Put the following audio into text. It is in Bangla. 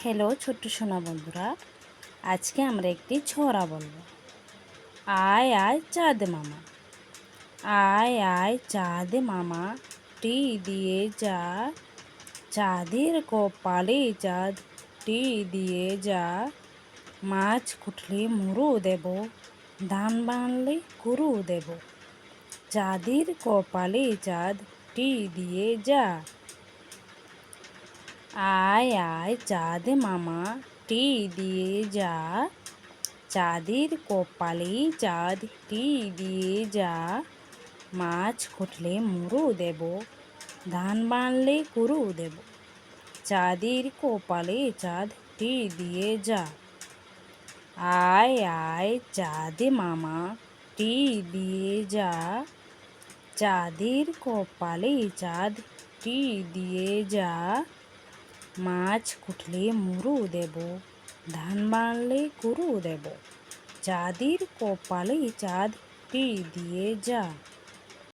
হ্যালো ছোট্ট সোনা বন্ধুরা, আজকে আমরা একটি ছড়া বলবো। আয় আয় চাঁদ মামা, আয় আয় চাঁদ মামা, টি দিয়ে যা, চাঁদের কপালে চাঁদ, টি দিয়ে যা, মাছ কুটলে মুড়ো দেব, ধান বানলে কুরু দেব, চাঁদের কপালে চাঁদ, টি দিয়ে যা। আয় আয় চাঁদ মামা, টি দিয়ে যা, চাঁদের কপালে চাঁদ, টি দিয়ে যা, মাছ কুটলে মুড়ো দেব, ধান বানলে কুরু দেব, চাঁদের কপালে চাঁদ, টি দিয়ে যা। আয় আয় চাঁদ মামা, টি দিয়ে যা, চাঁদের কপালে চাঁদ, টি দিয়ে যা, মাছ কুটলে মুড়ো দেব, ধান বানলে কুরু দেব, চাঁদের কপালে চাঁদ, টি দিয়ে যা।